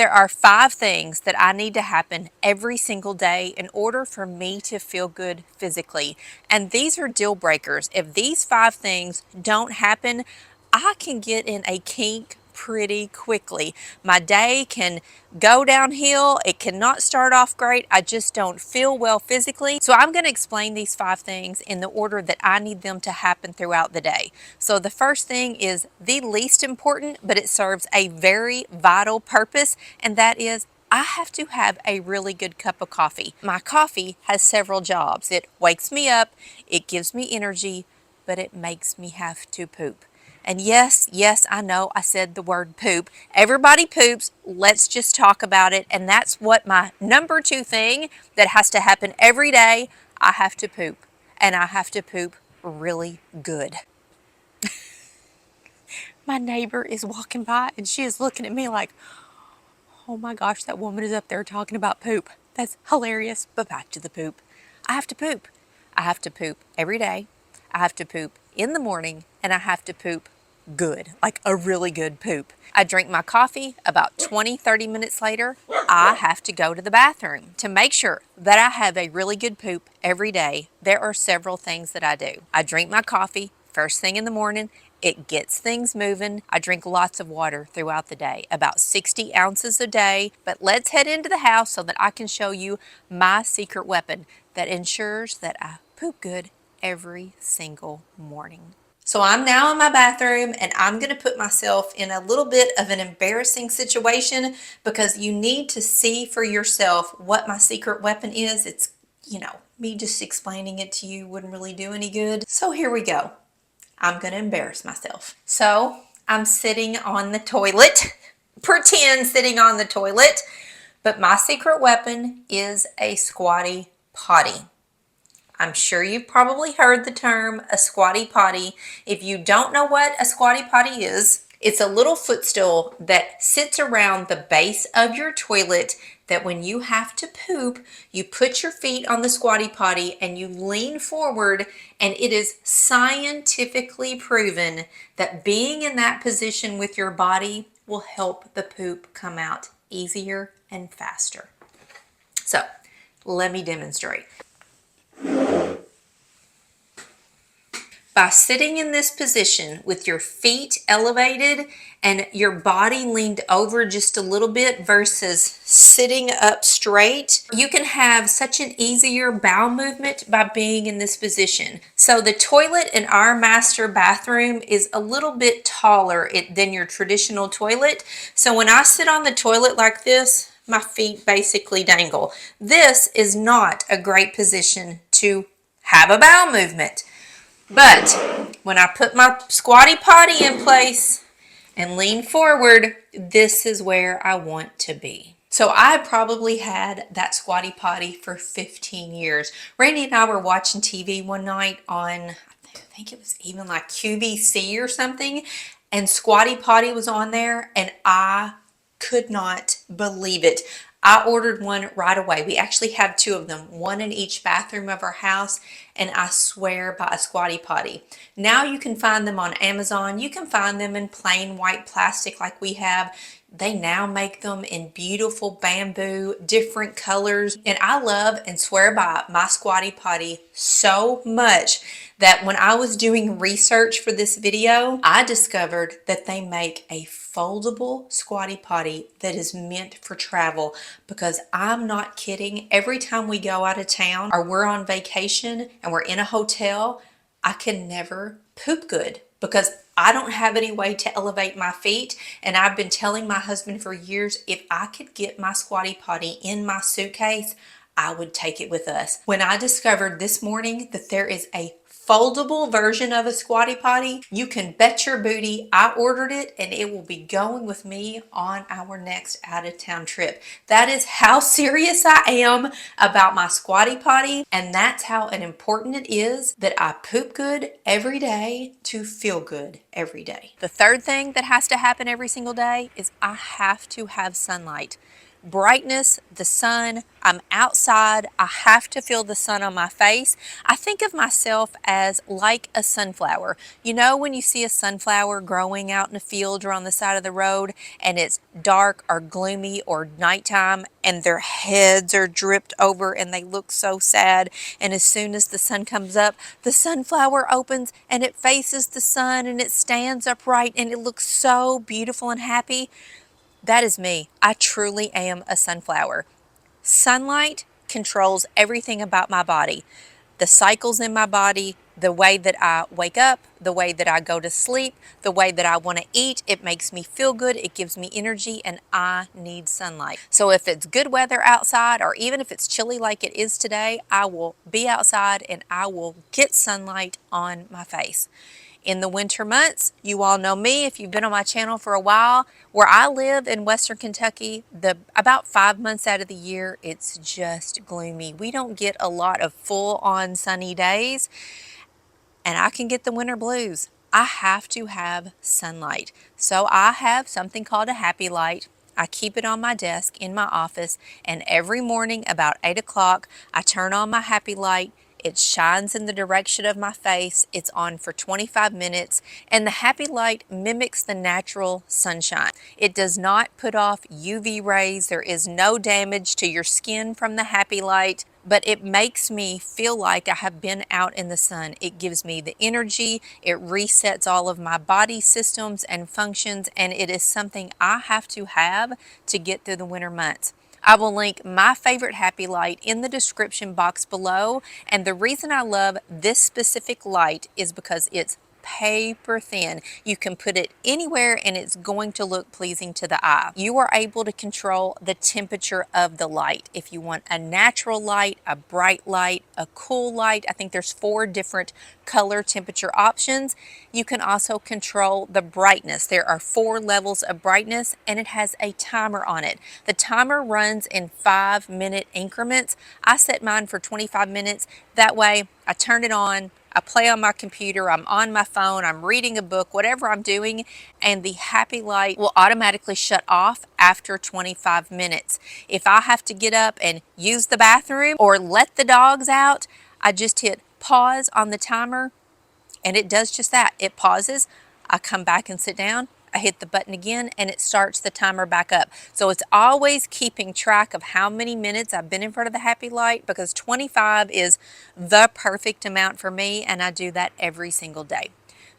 There are 5 things that I need to happen every single day in order for me to feel good physically. And these are deal breakers. If these 5 things don't happen, I can get in a kink pretty quickly. My day can go downhill. It cannot start off great. I just don't feel well physically. So I'm going to explain these 5 things in the order that I need them to happen throughout the day. So the first thing is the least important, but it serves a very vital purpose, and that is I have to have a really good cup of coffee. My coffee has several jobs. It wakes me up, it gives me energy, but it makes me have to poop. And yes, I know I said the word poop. Everybody poops. Let's just talk about it. And that's what my number 2 thing that has to happen every day. I have to poop. And I have to poop really good. My neighbor is walking by and she is looking at me like, oh my gosh, that woman is up there talking about poop. That's hilarious. But back to the poop. I have to poop. I have to poop every day. I have to poop in the morning, and I have to poop good, like a really good poop. I drink my coffee. About 20-30 minutes later, I have to go to the bathroom. To make sure that I have a really good poop every day, there are several things that I do. I drink my coffee first thing in the morning. It gets things moving. I drink lots of water throughout the day, about 60 ounces a day. But let's head into the house so that I can show you my secret weapon that ensures that I poop good every single morning. So I'm now in my bathroom and I'm going to put myself in a little bit of an embarrassing situation because you need to see for yourself what my secret weapon is. It's, me just explaining it to you wouldn't really do any good. So here we go. I'm going to embarrass myself. So I'm sitting on the toilet, pretend sitting on the toilet, but my secret weapon is a squatty potty. I'm sure you've probably heard the term a squatty potty. If you don't know what a squatty potty is, it's a little footstool that sits around the base of your toilet that when you have to poop, you put your feet on the squatty potty and you lean forward, and it is scientifically proven that being in that position with your body will help the poop come out easier and faster. So let me demonstrate. By sitting in this position with your feet elevated and your body leaned over just a little bit versus sitting up straight, you can have such an easier bowel movement by being in this position. So the toilet in our master bathroom is a little bit taller than your traditional toilet. So when I sit on the toilet like this, my feet basically dangle. This is not a great position to have a bowel movement. But when I put my squatty potty in place and lean forward, this is where I want to be. So I probably had that squatty potty for 15 years. Randy and I were watching TV one night on, I think it was even like QVC or something, and squatty potty was on there, and I could not believe it. I ordered one right away. We actually have 2 of them, one in each bathroom of our house, and I swear by a squatty potty. Now you can find them on Amazon. You can find them in plain white plastic like we have. They now make them in beautiful bamboo, different colors. And I love and swear by my squatty potty so much that when I was doing research for this video, I discovered that they make a foldable squatty potty that is meant for travel, because I'm not kidding. Every time we go out of town or we're on vacation and we're in a hotel, I can never poop good because I don't have any way to elevate my feet. And I've been telling my husband for years, if I could get my squatty potty in my suitcase, I would take it with us. When I discovered this morning that there is a foldable version of a squatty potty, you can bet your booty I ordered it and it will be going with me on our next out of town trip. That is how serious I am about my squatty potty, and that's how important it is that I poop good every day to feel good every day. The third thing that has to happen every single day is I have to have sunlight. brightness, the sun. I'm outside. I have to feel the sun on my face. I think of myself as like a sunflower. You know, when you see a sunflower growing out in a field or on the side of the road and it's dark or gloomy or nighttime and their heads are dripped over and they look so sad. And as soon as the sun comes up, the sunflower opens and it faces the sun and it stands upright and it looks so beautiful and happy. That is me. I truly am a sunflower. Sunlight controls everything about my body. The cycles in my body, the way that I wake up, the way that I go to sleep, the way that I want to eat. It makes me feel good. It gives me energy, and I need sunlight. So if it's good weather outside, or even if it's chilly like it is today, I will be outside and I will get sunlight on my face. In the winter months, you all know me if you've been on my channel for a while. Where I live in Western Kentucky, about 5 months out of the year, it's just gloomy. We don't get a lot of full-on sunny days, and I can get the winter blues. I have to have sunlight. So I have something called a happy light. I keep it on my desk in my office, and every morning about 8 o'clock, I turn on my happy light. It shines in the direction of my face. It's on for 25 minutes, and the happy light mimics the natural sunshine. It does not put off UV rays. There is no damage to your skin from the happy light, but it makes me feel like I have been out in the sun. It gives me the energy. It resets all of my body systems and functions, and it is something I have to get through the winter months. I will link my favorite happy light in the description box below, and the reason I love this specific light is because it's paper thin. You can put it anywhere and it's going to look pleasing to the eye. You are able to control the temperature of the light. If you want a natural light, a bright light, a cool light, I think there's 4 different color temperature options. You can also control the brightness. There are 4 levels of brightness, and it has a timer on it. The timer runs in 5-minute increments. I set mine for 25 minutes. That way I turn it on, I play on my computer, I'm on my phone, I'm reading a book, whatever I'm doing, and the happy light will automatically shut off after 25 minutes. If I have to get up and use the bathroom or let the dogs out, I just hit pause on the timer and it does just that. It pauses. I come back and sit down. I hit the button again and it starts the timer back up. So it's always keeping track of how many minutes I've been in front of the happy light, because 25 is the perfect amount for me, and I do that every single day.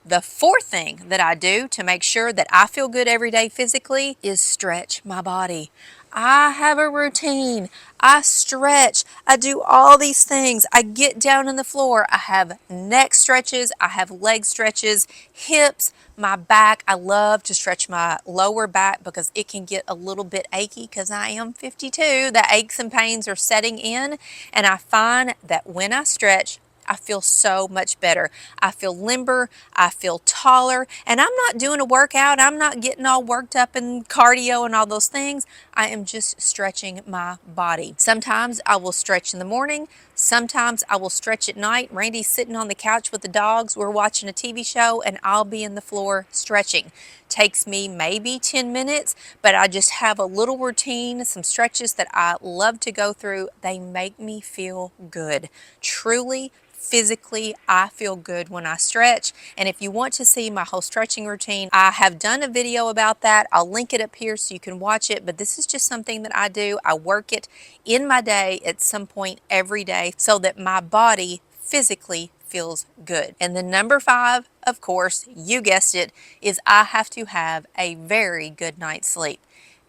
The 4th thing that I do to make sure that I feel good every day physically is stretch my body. I have a routine. I stretch. I do all these things. I get down on the floor. I have neck stretches. I have leg stretches, hips, my back. I love to stretch my lower back because it can get a little bit achy because I am 52. The aches and pains are setting in, and I find that when I stretch, I feel so much better. I feel limber, I feel taller, and I'm not doing a workout. I'm not getting all worked up in cardio and all those things. I am just stretching my body. Sometimes I will stretch in the morning. Sometimes I will stretch at night. Randy's sitting on the couch with the dogs. We're watching a TV show and I'll be in the floor stretching. Takes me maybe 10 minutes, but I just have a little routine, some stretches that I love to go through. They make me feel good. Truly, physically, I feel good when I stretch. And if you want to see my whole stretching routine, I have done a video about that. I'll link it up here so you can watch it, but this is just something that I do. I work it in my day at some point every day so that my body physically feels good. And the number 5, of course, you guessed it, is I have to have a very good night's sleep.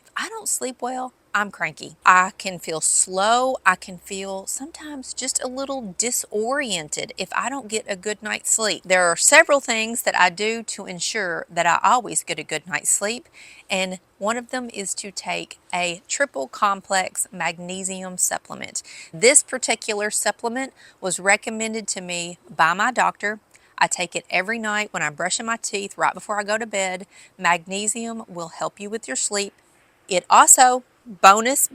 If I don't sleep well, I'm cranky. I can feel slow. I can feel sometimes just a little disoriented if I don't get a good night's sleep. There are several things that I do to ensure that I always get a good night's sleep, and one of them is to take a triple complex magnesium supplement. This particular supplement was recommended to me by my doctor. I take it every night when I'm brushing my teeth right before I go to bed. Magnesium will help you with your sleep. It also, bonus,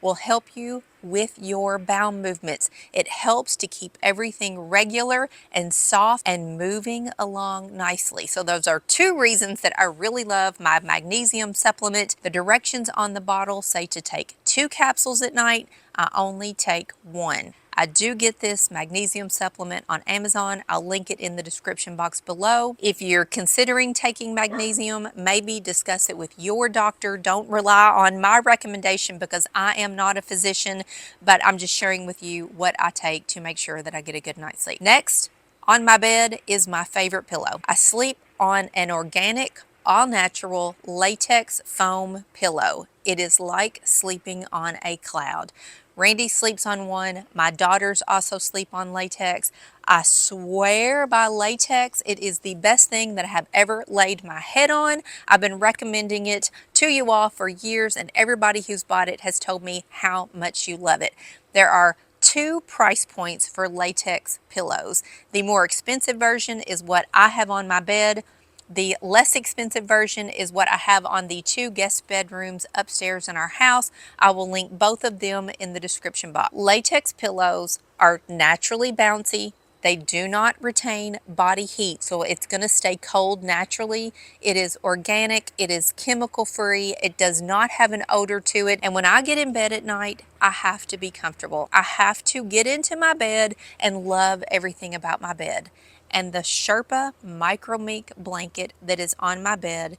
will help you with your bowel movements. It helps to keep everything regular and soft and moving along nicely. So those are two reasons that I really love my magnesium supplement. The directions on the bottle say to take 2 capsules at night. I only take 1. I do get this magnesium supplement on Amazon. I'll link it in the description box below. If you're considering taking magnesium, maybe discuss it with your doctor. Don't rely on my recommendation because I am not a physician, but I'm just sharing with you what I take to make sure that I get a good night's sleep. Next, on my bed is my favorite pillow. I sleep on an organic, all-natural latex foam pillow. It is like sleeping on a cloud. Randy sleeps on one. My daughters also sleep on latex. I swear by latex, it is the best thing that I have ever laid my head on. I've been recommending it to you all for years, and everybody who's bought it has told me how much you love it. There are 2 price points for latex pillows. The more expensive version is what I have on my bed. The less expensive version is what I have on the 2 guest bedrooms upstairs in our house. I will link both of them in the description box. Latex pillows are naturally bouncy. They do not retain body heat, so it's going to stay cold naturally. It is organic, it is chemical free, it does not have an odor to it. And when I get in bed at night, I have to be comfortable. I have to get into my bed and love everything about my bed. And the Sherpa Micro Mink blanket that is on my bed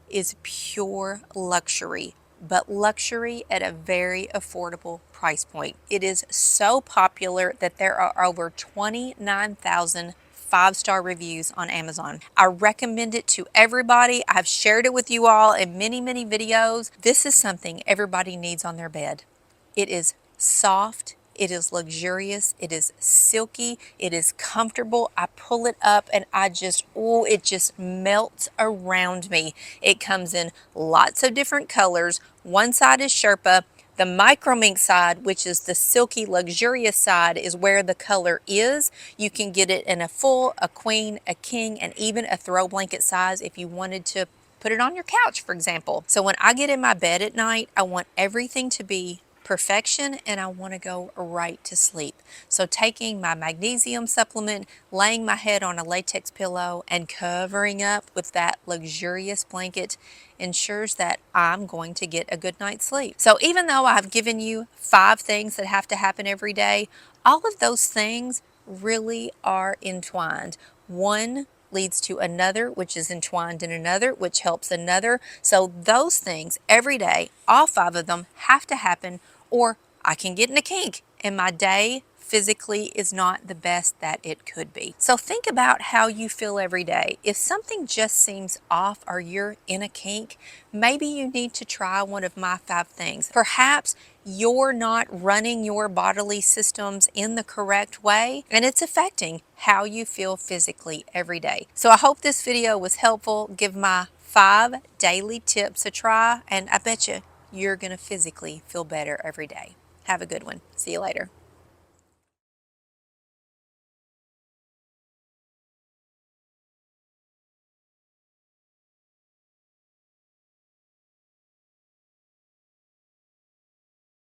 is pure luxury, but luxury at a very affordable price point. It is so popular that there are over 29,000 5-star reviews on Amazon. I recommend it to everybody. I've shared it with you all in many, many videos. This is something everybody needs on their bed. It is soft, it is luxurious, it is silky, it is comfortable. I pull it up and it just melts around me. It comes in lots of different colors. One side is Sherpa. The micro mink side, which is the silky, luxurious side, is where the color is. You can get it in a full, a queen, a king, and even a throw blanket size if you wanted to put it on your couch, for example. So when I get in my bed at night, I want everything to be perfection and I want to go right to sleep. So taking my magnesium supplement, laying my head on a latex pillow, and covering up with that luxurious blanket ensures that I'm going to get a good night's sleep. So even though I've given you 5 things that have to happen every day, all of those things really are entwined. One leads to another, which is entwined in another, which helps another. So those things every day, all 5 of them have to happen, or I can get in a kink and my day physically is not the best that it could be. So think about how you feel every day. If something just seems off or you're in a kink, maybe you need to try one of my 5 things. Perhaps you're not running your bodily systems in the correct way and it's affecting how you feel physically every day. So I hope this video was helpful. Give my 5 daily tips a try and I bet you're going to physically feel better every day. Have a good one. See you later.